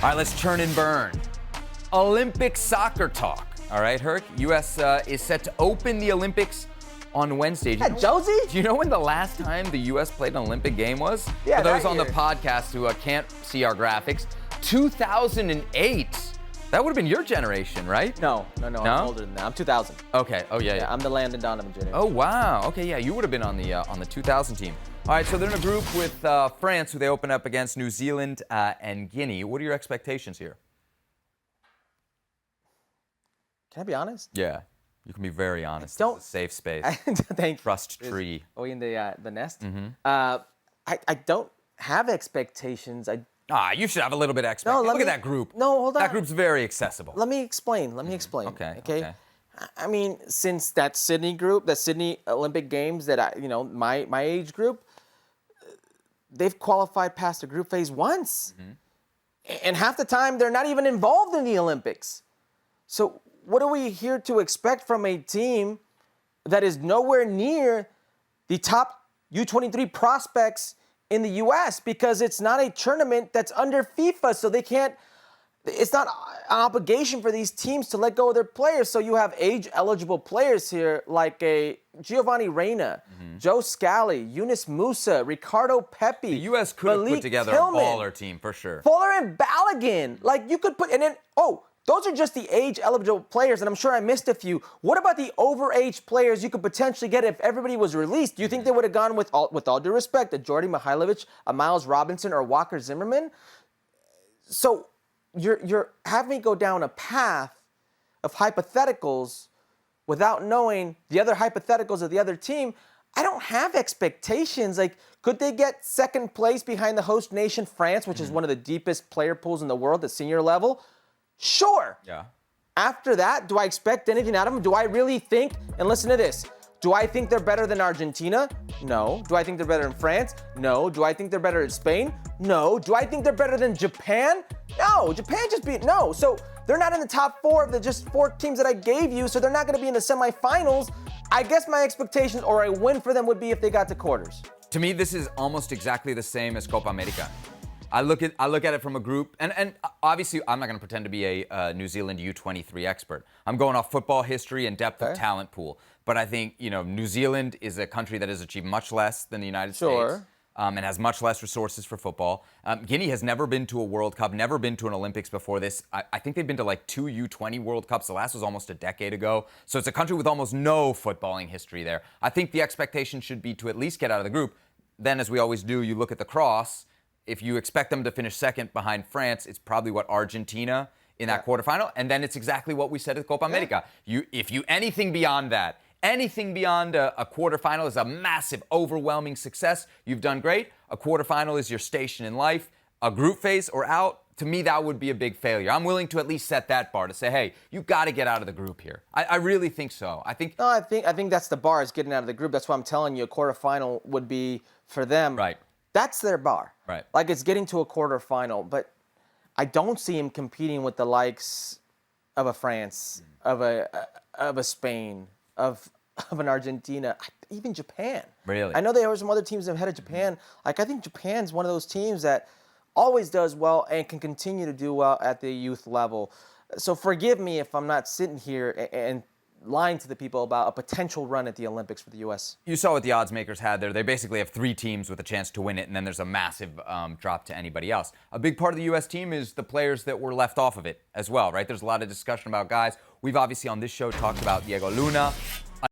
All right, let's churn and burn. Olympic soccer talk. All right, Herc, U.S. Is set to open the Olympics on Wednesday. Josie? Do you know when the last time the U.S. played an Olympic game was? Yeah, For those that on the year. podcast who can't see our graphics, 2008. That would have been your generation, right? No, I'm older than that. I'm 2000. Okay. Oh, yeah. I'm the Landon Donovan generation. Oh, wow. Okay, yeah, you would have been on the 2000 team. All right, so they're in a group with France, who they open up against New Zealand and Guinea. What are your expectations here? Can I be honest? Yeah, you can be very honest. Don't- It's a safe space. Thank you. Trust tree. Are we in the nest? Mm-hmm. I don't have expectations. You should have a little bit of expectation. Look at that group. No, hold on. That group's very accessible. Let me explain. Okay. I mean, since that Sydney group, that Sydney Olympic Games, that my age group, they've qualified past the group phase once, and half the time they're not even involved in the Olympics. So what are we here to expect from a team that is nowhere near the top U23 prospects in the U.S. because it's not a tournament that's under FIFA, so they can't. It's not an obligation for these teams to let go of their players. So you have age-eligible players here like a Giovanni Reyna, Joe Scally, Yunus Musa, Ricardo Pepi. The U.S. could have put Malik together Tillman, a baller team for sure. Fuller and Balogun. Like you could put, and then, those are just the age-eligible players, and I'm sure I missed a few. What about the overage players you could potentially get if everybody was released? Do you think they would have gone with all due respect, a Jordy Mihailovic, a Miles Robinson, or a Walker Zimmerman? So you're having me go down a path of hypotheticals without knowing the other hypotheticals of the other team. I don't have expectations. Like, could they get second place behind the host nation, France, which is one of the deepest player pools in the world at senior level? Sure. Yeah. After that, do I expect anything out of them? Do I really think, and listen to this, do I think they're better than Argentina? No. Do I think they're better than France? No. Do I think they're better than Spain? No. Do I think they're better than Japan? No. Japan just beat, no. So they're not in the top four of the just four teams that I gave you, so they're not going to be in the semifinals. I guess my expectations or a win for them would be if they got to quarters. To me, this is almost exactly the same as Copa America. I look at it from a group, and obviously I'm not going to pretend to be a New Zealand U23 expert. I'm going off football history and depth of talent pool. But I think, New Zealand is a country that has achieved much less than the United States. And has much less resources for football. Guinea has never been to a World Cup, never been to an Olympics before this. I think they've been to like 2 U20 World Cups. The last was almost a decade ago. So it's a country with almost no footballing history there. I think the expectation should be to at least get out of the group. Then, as we always do, you look at the cross. If you expect them to finish second behind France, it's probably Argentina in that quarterfinal. And then it's exactly what we said at Copa America. If you anything beyond that, anything beyond a quarterfinal is a massive, overwhelming success. You've done great. A quarterfinal is your station in life. A group phase or out, to me, that would be a big failure. I'm willing to at least set that bar to say, hey, you've got to get out of the group here. I really think so. I think that's the bar, is getting out of the group. That's why I'm telling you a quarterfinal would be for them. Right. That's their bar. Right. Like, it's getting to a quarterfinal, but I don't see him competing with the likes of a France, of a Spain, of an Argentina, even Japan. Really? I know there were some other teams ahead of Japan. Like, I think Japan's one of those teams that always does well and can continue to do well at the youth level. So forgive me if I'm not sitting here and lying to the people about a potential run at the Olympics for the U.S. You saw what the odds makers had there. They basically have 3 teams with a chance to win it, and then there's a massive drop to anybody else. A big part of the U.S. team is the players that were left off of it as well, right? There's a lot of discussion about guys. We've obviously on this show talked about Diego Luna,